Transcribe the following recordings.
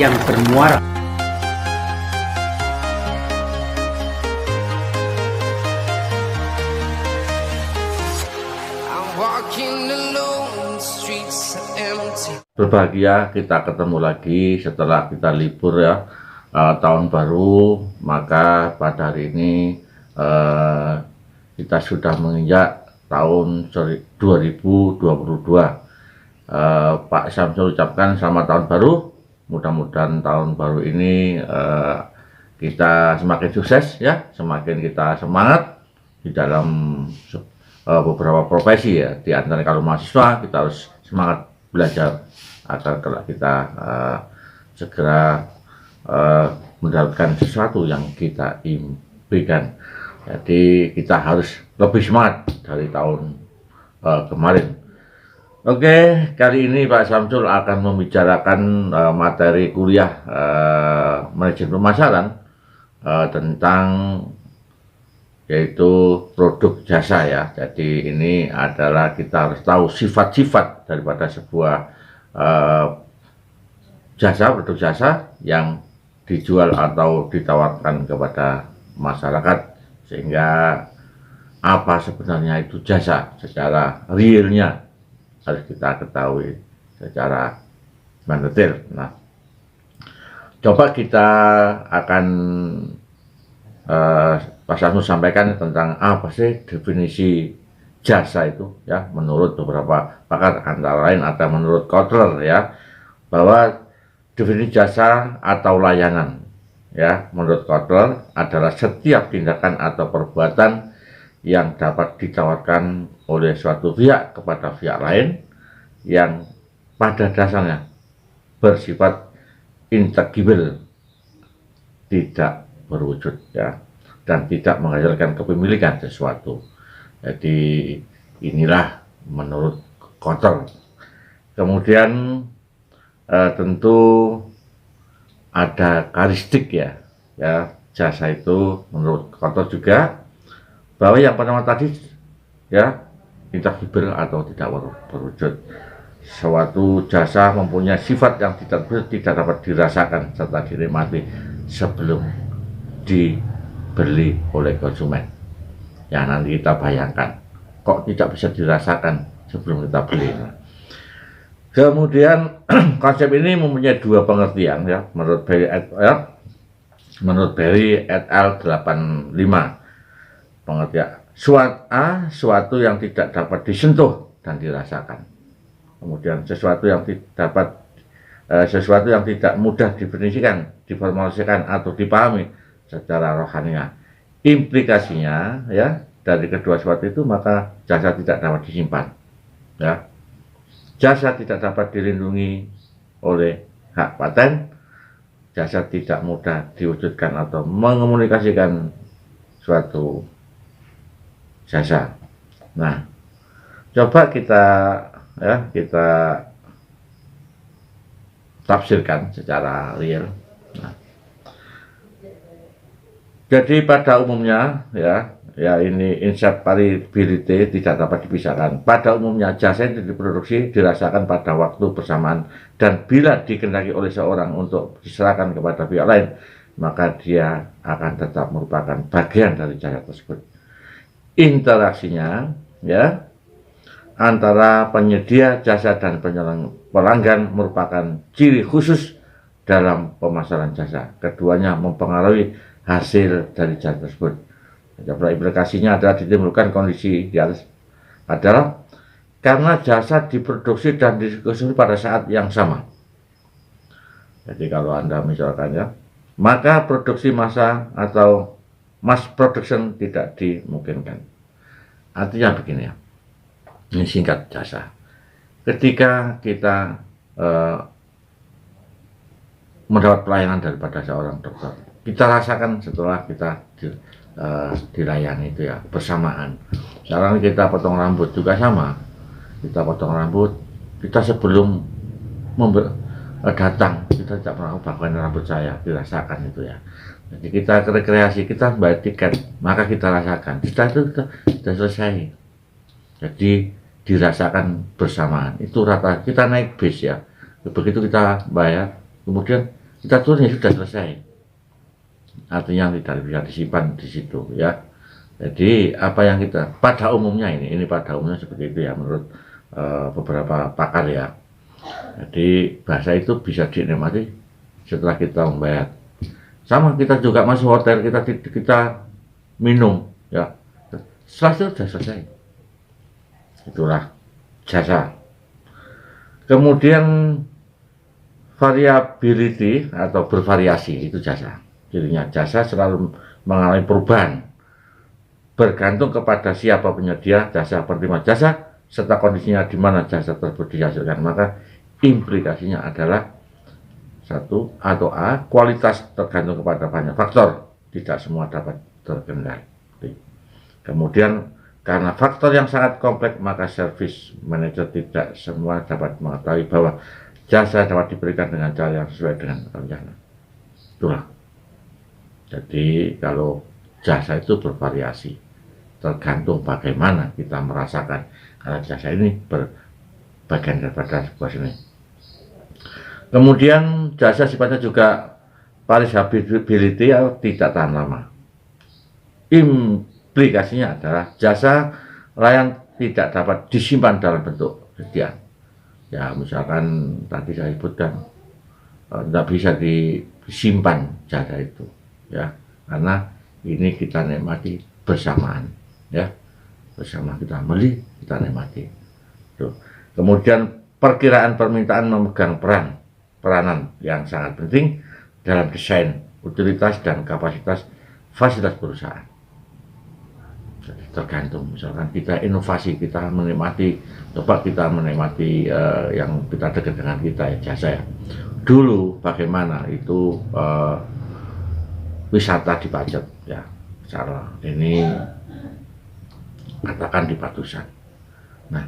yang bermuara Berbahagia kita ketemu lagi setelah kita libur ya, tahun baru. Maka pada hari ini kita sudah menginjak tahun 2022. Pak Syamsul ucapkan selamat tahun baru. Mudah-mudahan tahun baru ini kita semakin sukses ya, semakin kita semangat di dalam beberapa profesi ya. Di antara kalau mahasiswa kita harus semangat belajar agar kalau kita segera mendapatkan sesuatu yang kita impikan. Jadi kita harus lebih semangat dari tahun kemarin. Oke, kali ini Pak Syamsul akan membicarakan materi kuliah manajemen pemasaran tentang yaitu produk jasa ya. Jadi ini adalah kita harus tahu sifat-sifat daripada sebuah produk jasa yang dijual atau ditawarkan kepada masyarakat, sehingga apa sebenarnya itu jasa secara realnya harus kita ketahui secara mendetail. Nah, coba kita akan Pak Syamsul sampaikan tentang apa sih definisi jasa itu ya, menurut beberapa pakar, antara lain ada menurut Kotler ya, bahwa definisi jasa atau layanan ya, menurut Kotler adalah setiap tindakan atau perbuatan yang dapat ditawarkan oleh suatu pihak kepada pihak lain yang pada dasarnya bersifat intangible, tidak berwujud ya, dan tidak menghasilkan kepemilikan sesuatu. Jadi inilah menurut Kotler. Kemudian tentu ada karakteristik ya jasa itu menurut Kotler juga, bahwa yang pertama tadi ya, intangible atau tidak berwujud. Suatu jasa mempunyai sifat yang tidak dapat dirasakan serta dinikmati sebelum dibeli oleh konsumen. Ya, nanti kita bayangkan kok tidak bisa dirasakan sebelum kita beli. Kemudian konsep ini mempunyai dua pengertian ya, menurut Berry et al. 85. Pengertian suatu yang tidak dapat disentuh dan dirasakan. Kemudian sesuatu yang tidak mudah didefinisikan, diformulasikan atau dipahami secara rohaniah. Implikasinya ya, dari kedua sesuatu itu maka jasa tidak dapat disimpan ya. Jasa tidak dapat dilindungi oleh hak paten. Jasa tidak mudah diwujudkan atau mengomunikasikan suatu jasa. Nah, coba kita tafsirkan secara real. Nah, jadi pada umumnya ya ini inseparability, tidak dapat dipisahkan. Pada umumnya jasa yang diproduksi dirasakan pada waktu bersamaan, dan bila dikehendaki oleh seorang untuk diserahkan kepada pihak lain, maka dia akan tetap merupakan bagian dari jasa tersebut. Interaksinya ya antara penyedia jasa dan pelanggan merupakan ciri khusus dalam pemasaran jasa. Keduanya mempengaruhi hasil dari jasa tersebut. Implikasinya adalah ditimbulkan kondisi di atas adalah karena jasa diproduksi dan dikonsumsi pada saat yang sama. Jadi kalau Anda misalkan ya, maka produksi massa atau mass production tidak dimungkinkan. Artinya begini ya, ini singkat jasa. Ketika kita mendapat pelayanan daripada seorang dokter, kita rasakan setelah kita dilayani itu ya, bersamaan. Sekarang kita potong rambut juga sama. Kita potong rambut, kita sebelum datang, kita tidak pernah bagaimana rambut saya, dirasakan itu ya. Jadi kita rekreasi, kita bayar tiket, maka kita rasakan. Setelah itu kita sudah selesai. Jadi dirasakan bersamaan. Itu rata kita naik bis ya. Begitu kita bayar, kemudian kita turun ya sudah selesai. Artinya tidak bisa disimpan di situ ya. Jadi apa yang kita pada umumnya ini pada umumnya seperti itu ya menurut beberapa pakar ya. Jadi bahasa itu bisa dinikmati setelah kita membayar. Sama kita juga masuk hotel, kita minum ya. Setelah itu sudah selesai. Itulah jasa. Kemudian variability atau bervariasi itu jasa. Jadinya jasa selalu mengalami perubahan bergantung kepada siapa penyedia jasa, penerima jasa, serta kondisinya di mana jasa tersebut dihasilkan. Maka implikasinya adalah satu atau A, kualitas tergantung kepada banyak faktor, tidak semua dapat terkendali. Kemudian karena faktor yang sangat kompleks, maka service manager tidak semua dapat mengetahui bahwa jasa dapat diberikan dengan cara yang sesuai dengan rencana. Itulah. Jadi kalau jasa itu bervariasi, tergantung bagaimana kita merasakan. Karena jasa ini berbagian daripada sebuah seni. Kemudian jasa sifatnya juga variability atau tidak tahan lama. Implikasinya adalah jasa layan tidak dapat disimpan dalam bentuk sediaan. Ya misalkan tadi saya sebutkan tidak bisa disimpan jasa itu ya, karena ini kita nikmati bersamaan ya, bersama kita beli kita nikmati. Tuh. Kemudian perkiraan permintaan memegang peranan yang sangat penting dalam desain, utilitas dan kapasitas fasilitas perusahaan. Jadi tergantung, misalkan kita inovasi, kita menikmati, coba kita menikmati yang kita dekat dengan kita ya, jasa ya. Dulu bagaimana itu wisata di Pacet ya, cara ini katakan di Patusan. Nah,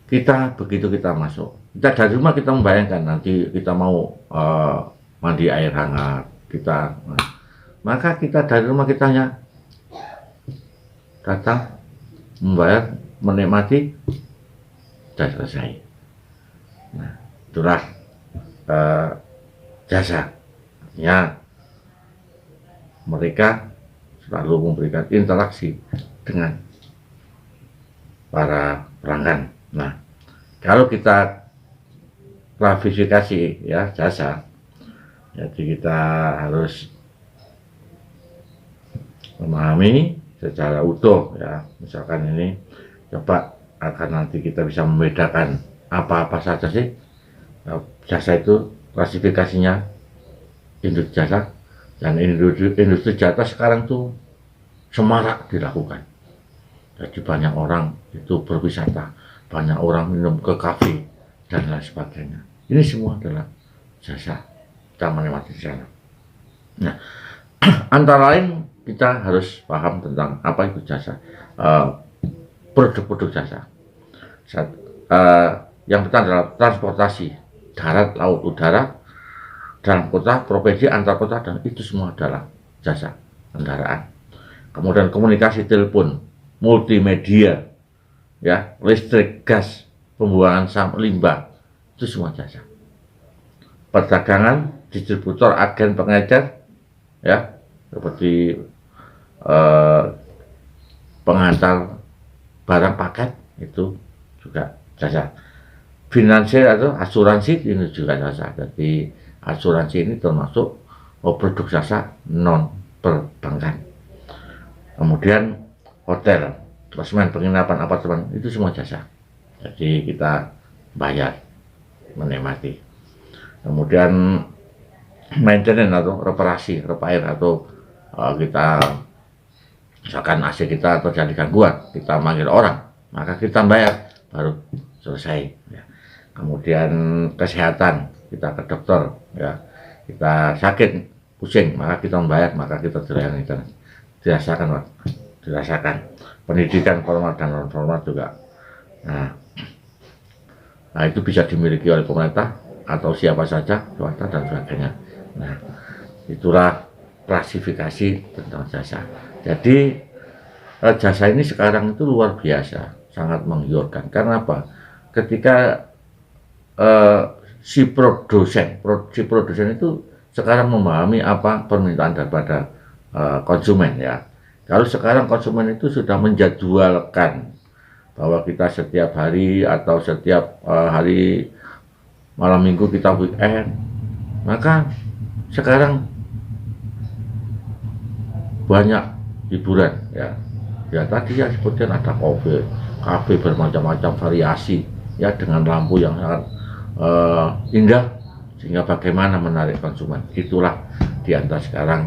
kita begitu kita masuk, kita dari rumah kita membayangkan nanti kita mau mandi air hangat, maka kita dari rumah kita hanya datang, membayar, menikmati, sudah selesai. Nah, itulah jasa. Ya, mereka selalu memberikan interaksi dengan para pelanggan. Nah, kalau kita klasifikasi ya jasa, jadi kita harus memahami secara utuh ya. Misalkan ini coba akan nanti kita bisa membedakan apa-apa saja sih jasa itu, klasifikasinya industri jasa. Dan industri jasa sekarang tuh semarak dilakukan. Jadi banyak orang itu berwisata, banyak orang minum ke kafe dan lain sebagainya. Ini semua adalah jasa, kita menikmati di sana. Nah, antara lain kita harus paham tentang apa itu jasa, produk-produk jasa. Yang pertama adalah transportasi darat, laut, udara, dalam kota, provinsi, antar kota, dan itu semua adalah jasa kendaraan. Kemudian komunikasi telepon, multimedia, ya, listrik, gas, pembuangan sampah, limbah, itu semua jasa. Perdagangan, distributor, agen, pengecer, ya, seperti pengantar barang paket, itu juga jasa. Finansial atau asuransi ini juga jasa. Jadi asuransi ini termasuk produk jasa non perbankan. Kemudian hotel, klasmen, penginapan, apartemen, itu semua jasa. Jadi kita bayar, menikmati. Kemudian maintenance atau reparasi, repair atau kita misalkan AC kita terjadi gangguan, kita manggil orang, maka kita bayar baru selesai. Ya. Kemudian kesehatan, kita ke dokter, ya, kita sakit, pusing, maka kita membayar, maka kita dirasakan. Pendidikan formal dan non formal juga. Nah, itu bisa dimiliki oleh pemerintah atau siapa saja, swasta dan sebagainya. Nah, itulah klasifikasi tentang jasa. Jadi jasa ini sekarang itu luar biasa, sangat menggiurkan. Karena apa? Ketika si produsen itu sekarang memahami apa permintaan daripada konsumen ya. Kalau sekarang konsumen itu sudah menjadwalkan bahwa kita setiap hari atau setiap hari malam minggu kita weekend, maka sekarang banyak hiburan ya. Ya tadi ya sebutkan ada kafe bermacam-macam variasi ya dengan lampu yang sangat indah sehingga bagaimana menarik konsumen. Itulah diantara sekarang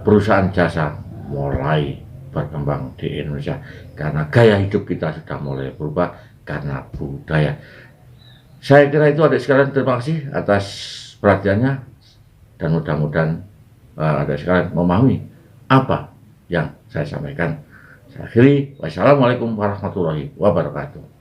perusahaan jasa mulai berkembang di Indonesia karena gaya hidup kita sudah mulai berubah karena budaya. Saya kira itu adik sekalian, terima kasih atas perhatiannya dan mudah-mudahan adik sekalian memahami apa yang saya sampaikan. Saya akhiri, wassalamualaikum warahmatullahi wabarakatuh.